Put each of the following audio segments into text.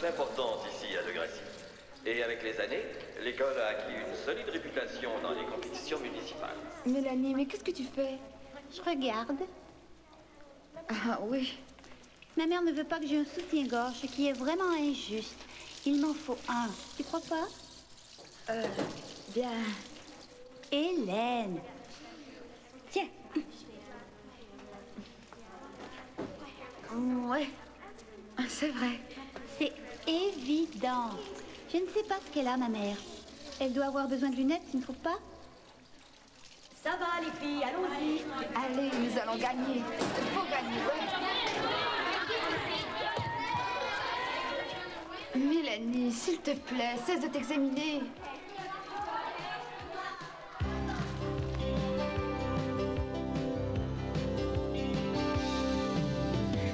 d'importance ici à De Gracie. Et avec les années, l'école a acquis une solide réputation dans les compétitions municipales. Mélanie, mais qu'est-ce que tu fais? Je regarde. Ah oui. Ma mère ne veut pas que j'ai un soutien-gorge, ce qui est vraiment injuste. Il m'en faut un. Tu crois pas? Bien. Hélène. Tiens. Ouais. C'est vrai. C'est évident. Je ne sais pas ce qu'elle a, ma mère. Elle doit avoir besoin de lunettes, tu ne trouves pas? Ça va, les filles, allons-y. Allez, nous allons gagner. Il faut gagner, ouais. Mélanie, s'il te plaît, cesse de t'examiner.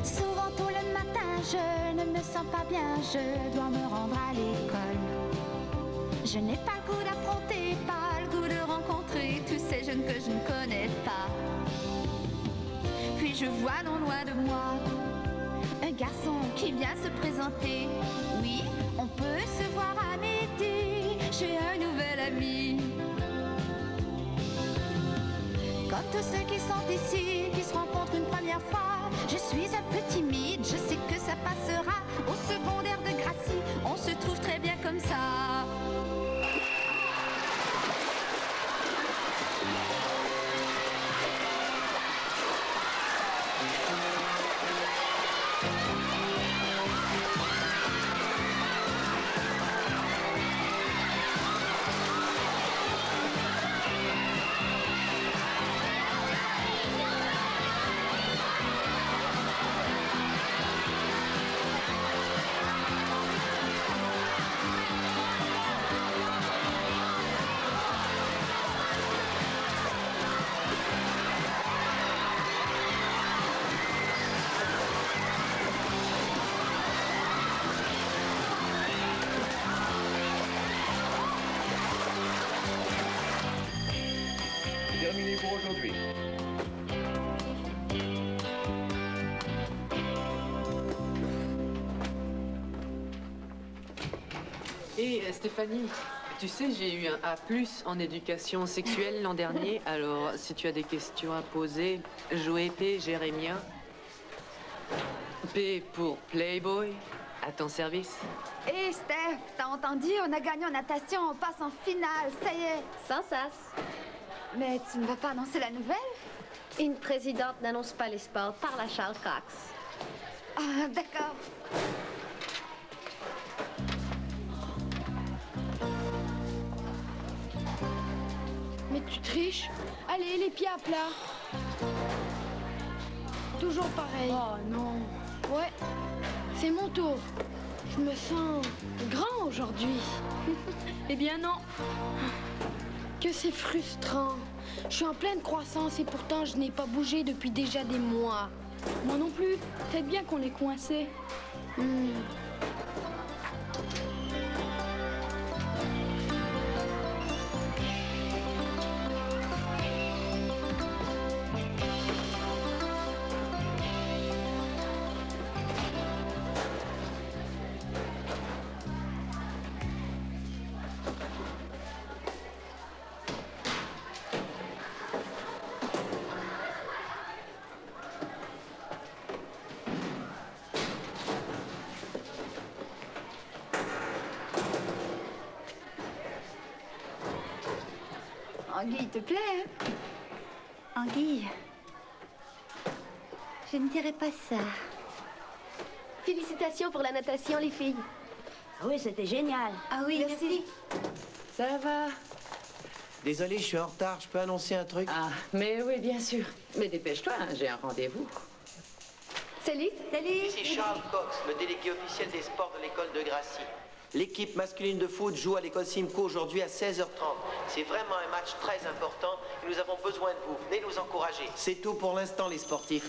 Souvent tôt le matin, je ne me sens pas bien, je dois me rendre à l'école. Je n'ai pas le goût d'affronter, pas le goût de rencontrer tous ces jeunes que je ne connais pas. Puis je vois non loin de moi un garçon qui vient se présenter. Oui, on peut se voir à midi, j'ai un nouvel ami. Comme tous ceux qui sont ici, qui se rencontrent une première fois, je suis un peu timide, je sais que ça passera. Au secondaire de Gracie, on se trouve très bien comme ça. Terminé pour aujourd'hui. Et Stéphanie, tu sais, j'ai eu un A+ en éducation sexuelle l'an dernier. Alors, si tu as des questions à poser, Joé P. Jérémia. P pour Playboy, à ton service. Hé, Steph, t'as entendu? On a gagné en natation, on passe en finale, ça y est. Sans sas. Mais tu ne vas pas annoncer la nouvelle? Une présidente n'annonce pas les sports, parle à Charles Cox. Ah, d'accord. Mais tu triches? Allez, les pieds à plat. Toujours pareil. Oh non. Ouais, c'est mon tour. Je me sens grand aujourd'hui. Eh bien non. Que c'est frustrant. Je suis en pleine croissance et pourtant je n'ai pas bougé depuis déjà des mois. Moi non plus. Peut-être bien qu'on est coincé. Anguille, il te plaît, hein? Anguille, je ne dirais pas ça. Félicitations pour la natation, les filles. Ah oui, c'était génial. Ah oui, merci. Ça va? Désolé, je suis en retard. Je peux annoncer un truc? Ah, mais oui, bien sûr. Mais dépêche-toi, hein, j'ai un rendez-vous. Salut. Salut. Ici Charles Cox, le délégué officiel des sports de l'école de Gracie. L'équipe masculine de foot joue à l'école Simcoe aujourd'hui à 16h30. C'est vraiment un match très important et nous avons besoin de vous. Venez nous encourager. C'est tout pour l'instant, les sportifs.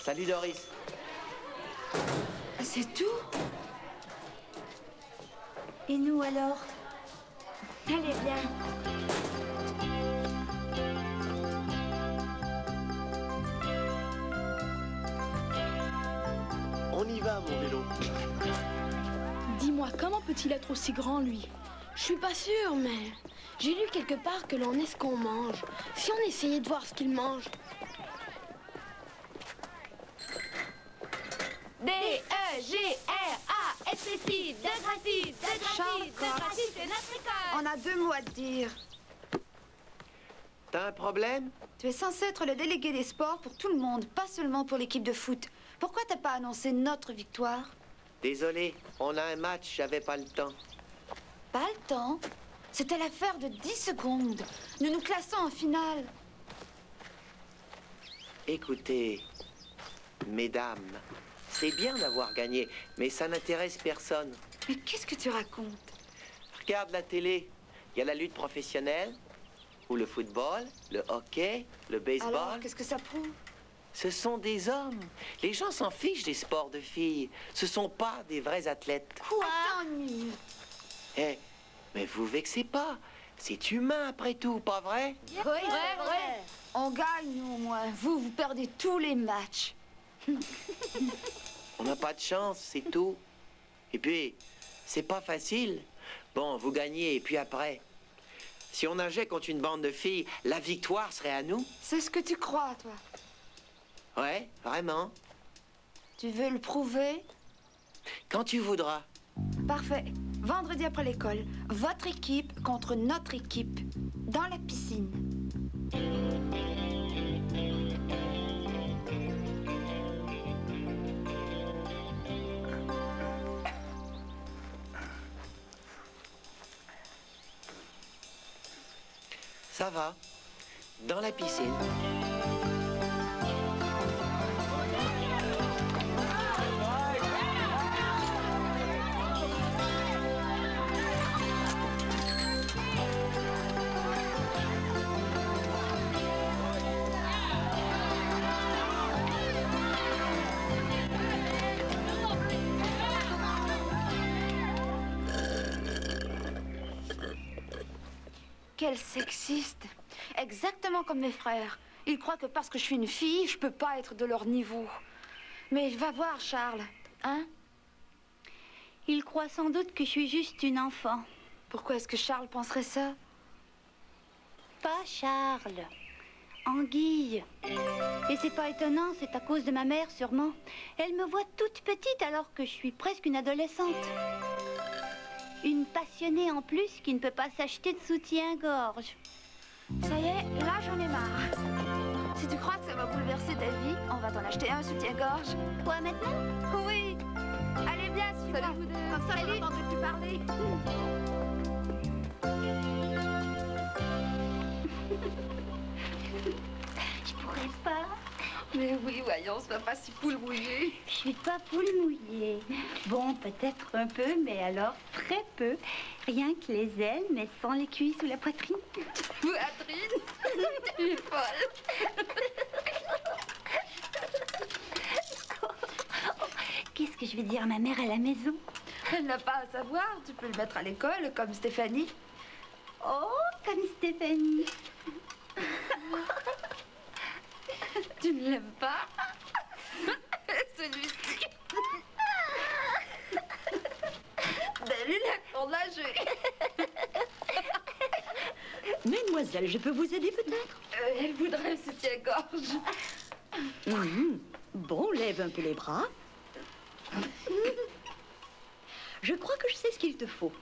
Salut Doris. C'est tout? Et nous alors? Allez, viens. On y va, mon vélo. comment peut-il être aussi grand, lui? Je suis pas sûre, mais j'ai lu quelque part que l'on est ce qu'on mange. Si on essayait de voir ce qu'il mange. D-E-G-R-A-S-S-I, Degrassi, c'est notre école. On a 2 mots à te dire. T'as un problème? Tu es censé être le délégué des sports pour tout le monde, pas seulement pour l'équipe de foot. Pourquoi t'as pas annoncé notre victoire? Désolé, on a un match, j'avais pas le temps. Pas le temps. C'était l'affaire de 10 secondes. Nous nous classons en finale. Écoutez, mesdames, c'est bien d'avoir gagné, mais ça n'intéresse personne. Mais qu'est-ce que tu racontes? Regarde la télé, il y a la lutte professionnelle, ou le football, le hockey, le baseball. Alors, qu'est-ce que ça prouve? Ce sont des hommes. Les gens s'en fichent des sports de filles. Ce sont pas des vrais athlètes. Quoi? Attends une minute. Eh, mais vous vexez pas. C'est humain après tout, pas vrai? Oui, vrai. On gagne, nous, au moins. Vous perdez tous les matchs. On n'a pas de chance, c'est tout. Et puis, c'est pas facile. Bon, vous gagnez, et puis après... Si on nageait contre une bande de filles, la victoire serait à nous? C'est ce que tu crois, toi. Ouais, vraiment. Tu veux le prouver? Quand tu voudras. Parfait. Vendredi après l'école, votre équipe contre notre équipe, dans la piscine. Ça va. Dans la piscine. Quel sexiste. Exactement comme mes frères. Ils croient que parce que je suis une fille, je peux pas être de leur niveau. Mais va voir, Charles. Hein? Il croit sans doute que je suis juste une enfant. Pourquoi est-ce que Charles penserait ça? Pas Charles. Anguille. Et c'est pas étonnant, c'est à cause de ma mère sûrement. Elle me voit toute petite alors que je suis presque une adolescente. Une passionnée en plus qui ne peut pas s'acheter de soutien-gorge. Ça y est, là j'en ai marre. Si tu crois que ça va bouleverser ta vie, on va t'en acheter un soutien-gorge. Quoi maintenant? Oui. Allez, viens, suis-moi. Salut, vous deux. Comme ça, je n'entendrai plus parler. Je pourrais pas. Mais oui, voyons, sois pas si poule mouillée. Je suis pas poule mouillée. Bon, peut-être un peu, mais alors très peu. Rien que les ailes, mais sans les cuisses ou la poitrine. Poitrine? Tu es folle. Qu'est-ce que je vais dire à ma mère à la maison? Elle n'a pas à savoir. Tu peux le mettre à l'école, comme Stéphanie. Oh, comme Stéphanie. Tu ne l'aimes pas? Celui-ci. Des lunettes pour nager. Mesdemoiselles, je peux vous aider peut-être? Elle voudrait un soutien-gorge. Bon, lève un peu les bras. Je crois que je sais ce qu'il te faut.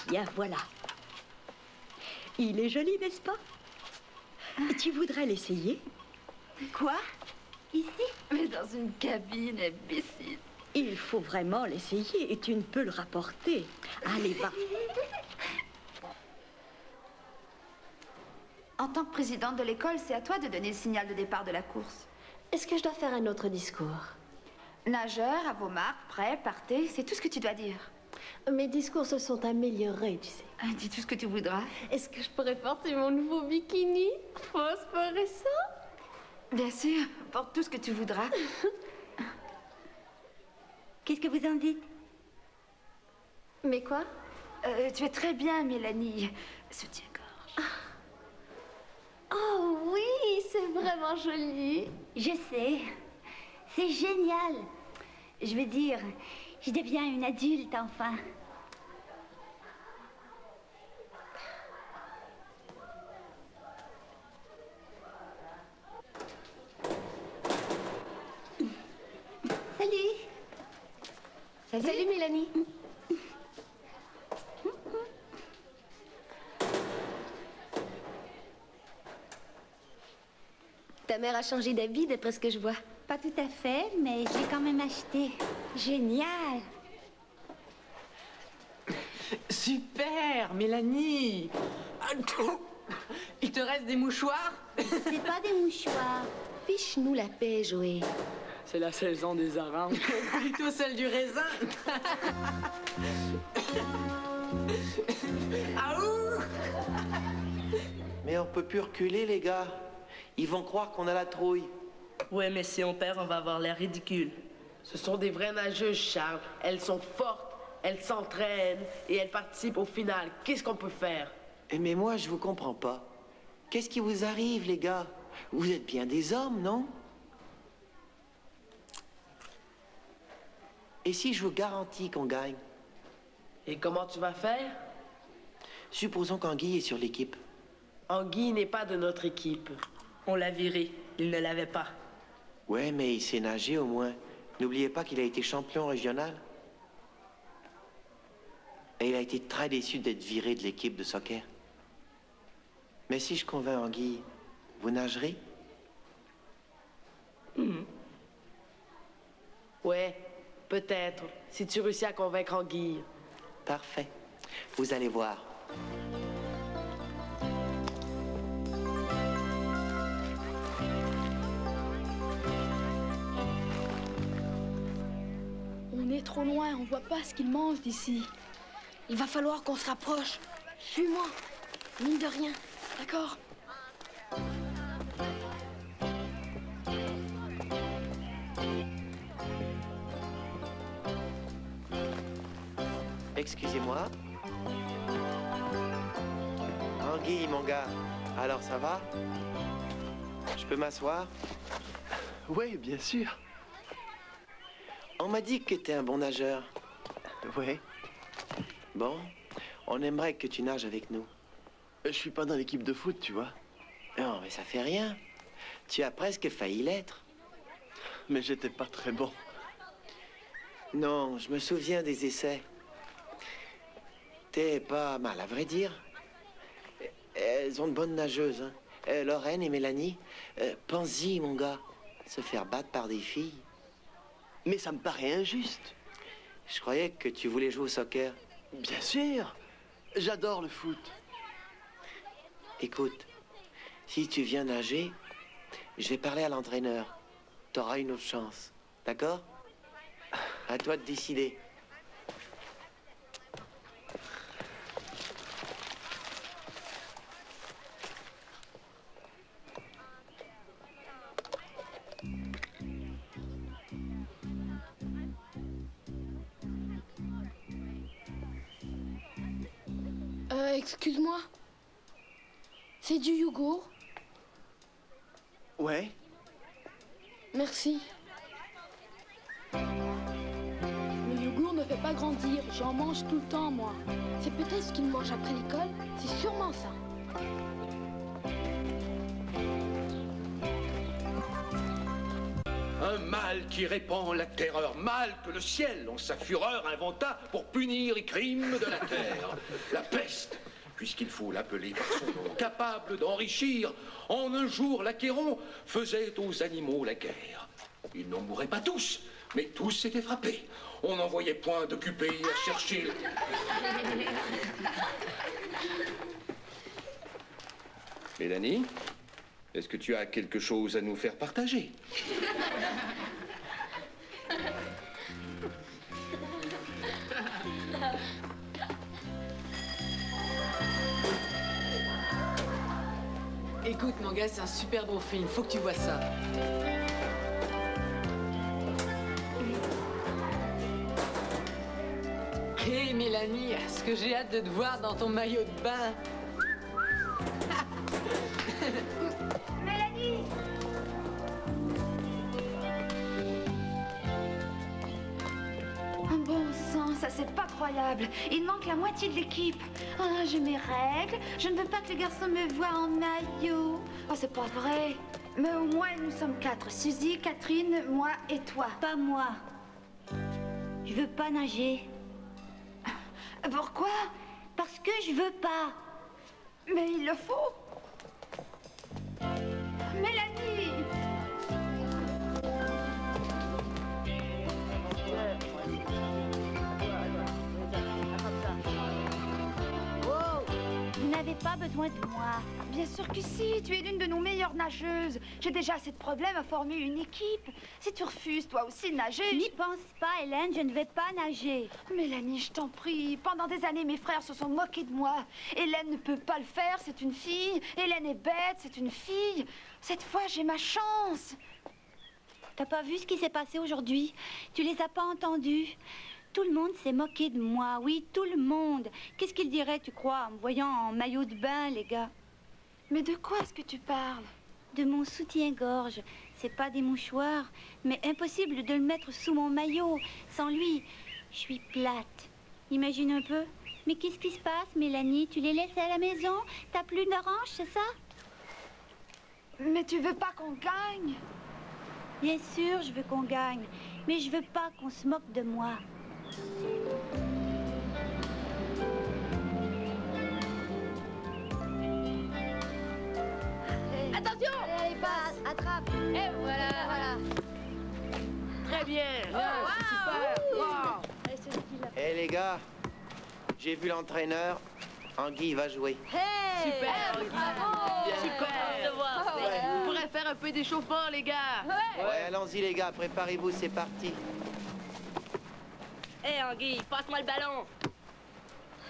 Tiens, voilà. Il est joli, n'est-ce pas? Tu voudrais l'essayer? Quoi? Ici? Mais dans une cabine, imbécile. Il faut vraiment l'essayer et tu ne peux le rapporter. Allez, va. En tant que présidente de l'école, c'est à toi de donner le signal de départ de la course. Est-ce que je dois faire un autre discours? Nageur, à vos marques, prêt, partez, c'est tout ce que tu dois dire. Mes discours se sont améliorés, tu sais. Dis tout ce que tu voudras. Est-ce que je pourrais porter mon nouveau bikini phosphorescent? Bien sûr, porte tout ce que tu voudras. Qu'est-ce que vous en dites? Mais quoi? Tu es très bien, Mélanie. Soutien-gorge. Oh oui, c'est vraiment joli. Je sais. C'est génial. Je veux dire, Je deviens une adulte, enfin. Salut. Salut Mélanie. Ta mère a changé d'habit d'après ce que je vois. Pas tout à fait, mais j'ai quand même acheté. Génial. Super, Mélanie. Il te reste des mouchoirs? C'est pas des mouchoirs. Fiche-nous la paix, Joé. C'est la saison des oranges. Plutôt celle du raisin. Aouh! Mais on peut plus reculer, les gars. Ils vont croire qu'on a la trouille. Ouais, mais si on perd, on va avoir l'air ridicule. Ce sont des vraies nageuses, Charles. Elles sont fortes, elles s'entraînent et elles participent au final. Qu'est-ce qu'on peut faire? Mais moi, je vous comprends pas. Qu'est-ce qui vous arrive, les gars? Vous êtes bien des hommes, non? Et si je vous garantis qu'on gagne? Et comment tu vas faire? Supposons qu'Anguille est sur l'équipe. Anguille n'est pas de notre équipe. On l'a viré. Il ne l'avait pas. Ouais, mais il sait nager au moins. N'oubliez pas qu'il a été champion régional. Et il a été très déçu d'être viré de l'équipe de soccer. Mais si je convainc Anguille, vous nagerez? Ouais, peut-être, si tu réussis à convaincre Anguille. Parfait. Vous allez voir. On est trop loin, on voit pas ce qu'ils mangent d'ici. Il va falloir qu'on se rapproche. Suis-moi. Mine de rien. D'accord. Excusez-moi. Anguille, mon gars. Alors, ça va? Je peux m'asseoir? Oui, bien sûr. On m'a dit que t'es un bon nageur. Oui. Bon, on aimerait que tu nages avec nous. Je suis pas dans l'équipe de foot, tu vois. Non, mais ça fait rien. Tu as presque failli l'être. Mais j'étais pas très bon. Non, je me souviens des essais. T'es pas mal, à vrai dire. Elles ont de bonnes nageuses, hein. Lorraine et Mélanie. Pense-y, mon gars. Se faire battre par des filles. Mais ça me paraît injuste. Je croyais que tu voulais jouer au soccer. Bien sûr. J'adore le foot. Écoute, si tu viens nager, je vais parler à l'entraîneur. T'auras une autre chance. D'accord? À toi de décider. Excuse-moi. C'est du yogourt? Ouais. Merci. Le yogourt ne fait pas grandir. J'en mange tout le temps, moi. C'est peut-être ce qu'ils mangent après l'école. C'est sûrement ça. Un mal qui répand la terreur, mal que le ciel, en sa fureur, inventa pour punir les crimes de la terre. La peste, puisqu'il faut l'appeler par son nom, capable d'enrichir. En un jour, l'Achéron faisait aux animaux la guerre. Ils n'en mouraient pas tous, mais tous étaient frappés. On n'en voyait point d'occupés à chercher... Mélanie, est-ce que tu as quelque chose à nous faire partager? Écoute, mon gars, c'est un super beau film. Faut que tu vois ça. Hé, hey, Mélanie, est-ce que j'ai hâte de te voir dans ton maillot de bain? Mélanie! Bon sang, ça c'est pas croyable. Il manque la moitié de l'équipe. Ah, j'ai mes règles. Je ne veux pas que les garçons me voient en maillot. Oh, c'est pas vrai. Mais au moins, nous sommes 4. Suzy, Catherine, moi et toi. Pas moi. Je veux pas nager. Pourquoi? Parce que je veux pas. Mais il le faut. Mélanie! Vous n'avez pas besoin de moi. Bien sûr que si, tu es l'une de nos meilleures nageuses. J'ai déjà assez de problèmes à former une équipe. Si tu refuses, toi aussi, de nager... N'y pense pas, Hélène, je ne vais pas nager. Mélanie, je t'en prie. Pendant des années, mes frères se sont moqués de moi. Hélène ne peut pas le faire, c'est une fille. Hélène est bête, c'est une fille. Cette fois, j'ai ma chance. T'as pas vu ce qui s'est passé aujourd'hui? Tu les as pas entendus? Tout le monde s'est moqué de moi, oui, tout le monde. Qu'est-ce qu'ils diraient, tu crois, en me voyant en maillot de bain, les gars? Mais de quoi est-ce que tu parles? De mon soutien-gorge. C'est pas des mouchoirs, mais impossible de le mettre sous mon maillot. Sans lui, je suis plate. Imagine un peu. Mais qu'est-ce qui se passe, Mélanie? Tu les laisses à la maison? T'as plus d'orange, c'est ça? Mais tu veux pas qu'on gagne? Bien sûr, je veux qu'on gagne. Mais je veux pas qu'on se moque de moi. Attention! Allez, passe, attrape. Et voilà. Très bien. C'est super. Wow. Eh les gars, j'ai vu l'entraîneur. Anguille va jouer. Hey! Super. Bravo! Je suis content de voir. On pourrait faire un peu d'échauffement, les gars. Ouais, allons-y les gars, préparez-vous, c'est parti. Hé, Anguille, passe-moi le ballon.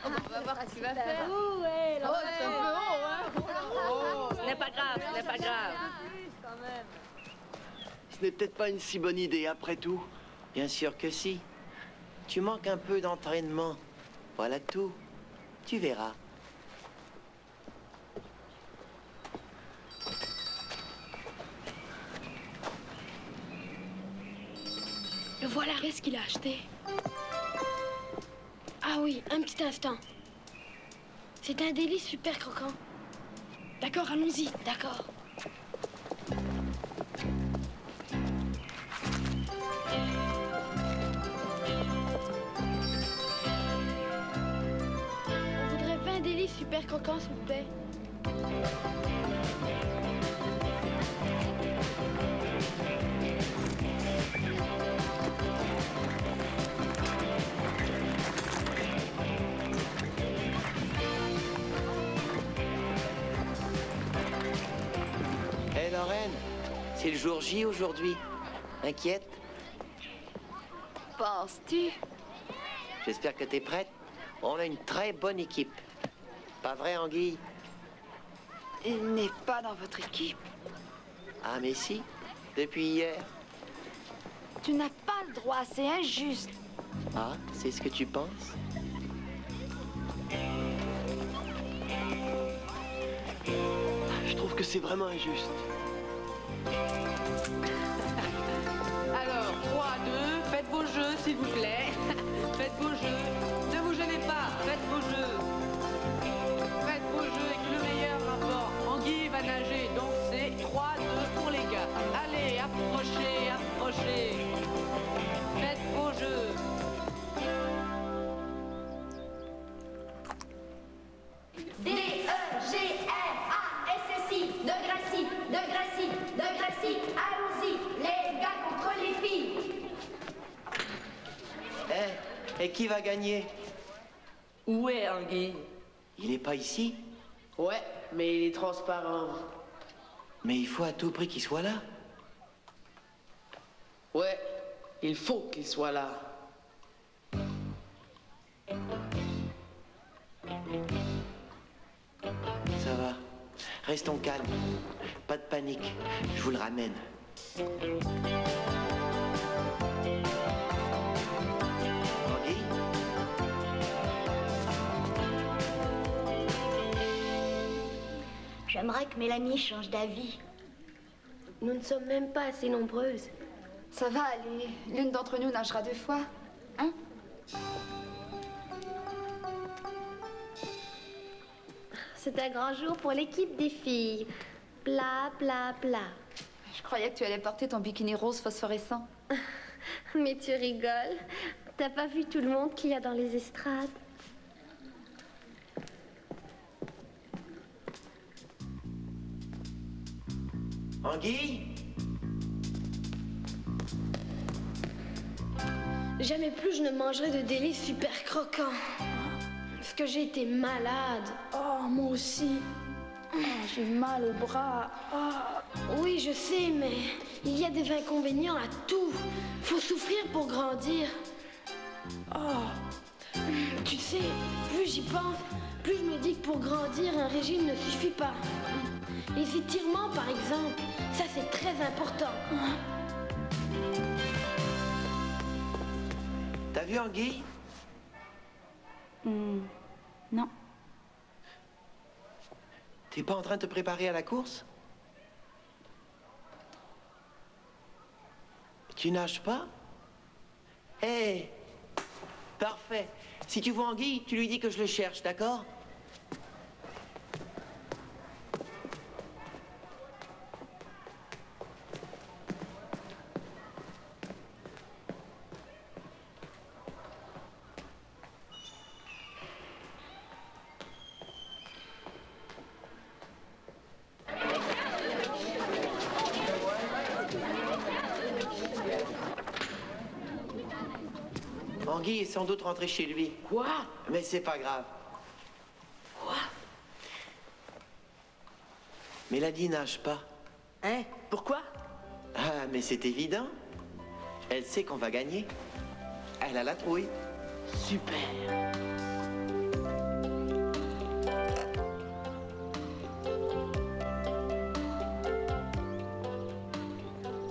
On va voir ce que tu vas faire. Ouais, Oh, c'est un peu haut, hein? Ce n'est pas grave, ce n'est pas grave. Ce n'est peut-être pas une si bonne idée, après tout. Bien sûr que si. Tu manques un peu d'entraînement. Voilà tout. Tu verras. Le voilà. Qu'est-ce qu'il a acheté? Ah oui, un petit instant. C'est un délice super croquant. D'accord, allons-y. D'accord. On voudrait 20 délices super croquants, s'il vous plaît. Hé Lorraine, c'est le jour J aujourd'hui. Inquiète? Penses-tu? J'espère que t'es prête. On a une très bonne équipe. Pas vrai, Anguille? Il n'est pas dans votre équipe. Ah, mais si. Depuis hier. Tu n'as pas le droit, c'est injuste. Ah, c'est ce que tu penses? Je trouve que c'est vraiment injuste. Alors, 3, 2, faites vos jeux, s'il vous plaît. Faites vos jeux. Ne vous gênez pas, faites vos jeux. Faites vos jeux avec le meilleur rapport. Anguille va nager, donc c'est 3, 2 pour les gars. Allez, approchez, approchez. Faites vos jeux. D-E-G-R-A-S-S-I, de Gracie, de Gracie, de Gracie, allons-y, les gars contre les filles. Et qui va gagner? Où est Anguille? Il est pas ici? Ouais, mais il est transparent. Mais il faut à tout prix qu'il soit là. Ouais, il faut qu'il soit là. Ça va. Restons calmes. Pas de panique. Je vous le ramène. Anguille? J'aimerais que Mélanie change d'avis. Nous ne sommes même pas assez nombreuses. Ça va aller. L'une d'entre nous nagera 2 fois. Hein? C'est un grand jour pour l'équipe des filles. Bla, bla, bla. Je croyais que tu allais porter ton bikini rose phosphorescent. Mais tu rigoles. T'as pas vu tout le monde qu'il y a dans les estrades? Anguille? Jamais plus je ne mangerai de délices super croquants. Parce que j'ai été malade. Oh, moi aussi. Oh, j'ai mal au bras. Oh. Oui, je sais, mais il y a des inconvénients à tout. Faut souffrir pour grandir. Oh. Tu sais, plus j'y pense, plus je me dis que pour grandir, un régime ne suffit pas. Les étirements, par exemple, ça c'est très important. T'as vu Anguille? Non. T'es pas en train de te préparer à la course? Tu nages pas? Hé! Parfait. Si tu vois Anguille, tu lui dis que je le cherche, d'accord? Anguille est sans doute rentré chez lui. Quoi? Mais c'est pas grave. Quoi? Mélanie nage pas. Hein? Pourquoi? Ah, mais c'est évident. Elle sait qu'on va gagner. Elle a la trouille. Super.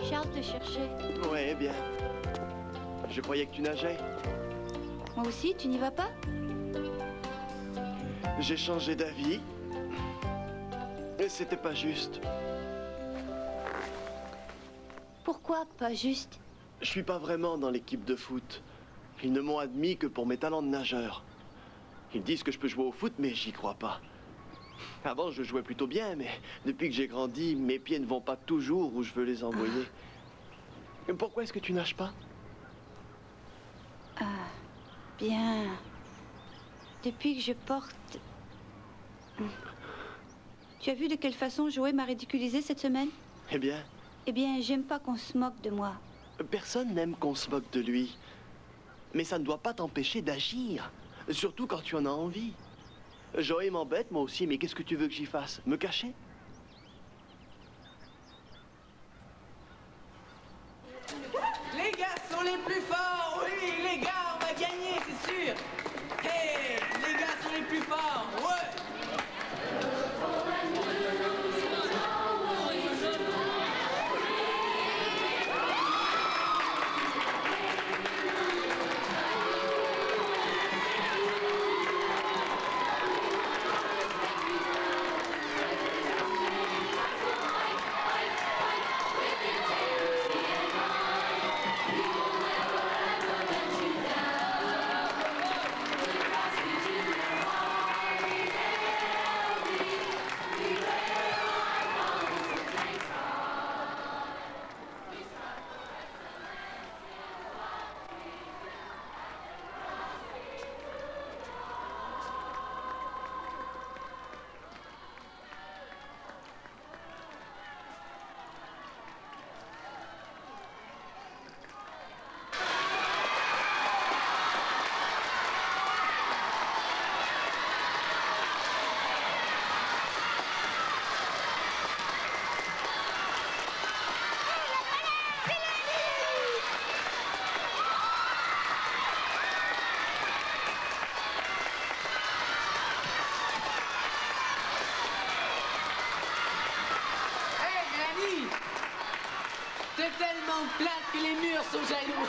Charles te cherchait. Ouais, bien. Je croyais que tu nageais. Moi aussi, tu n'y vas pas? J'ai changé d'avis. Et c'était pas juste. Pourquoi pas juste? Je suis pas vraiment dans l'équipe de foot. Ils ne m'ont admis que pour mes talents de nageur. Ils disent que je peux jouer au foot, mais j'y crois pas. Avant, je jouais plutôt bien, mais depuis que j'ai grandi, mes pieds ne vont pas toujours où je veux les envoyer. Pourquoi est-ce que tu nages pas? Ah, bien. Depuis que je porte... Tu as vu de quelle façon Joey m'a ridiculisé cette semaine? Eh bien? Eh bien, j'aime pas qu'on se moque de moi. Personne n'aime qu'on se moque de lui. Mais ça ne doit pas t'empêcher d'agir. Surtout quand tu en as envie. Joey m'embête, moi aussi, mais qu'est-ce que tu veux que j'y fasse? Me cacher? Les gars sont les plus forts, oui, les gars, on va gagner, c'est sûr. Hey, les gars sont les plus forts, ouais. C'est tellement plate que les murs sont jaloux.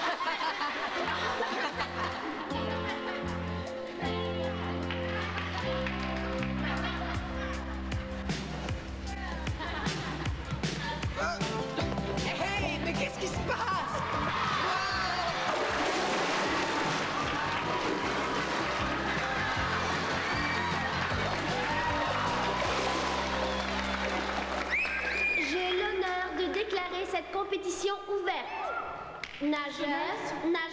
Hey, mais qu'est-ce qui se passe? compétition ouverte. Nageuses, nageurs.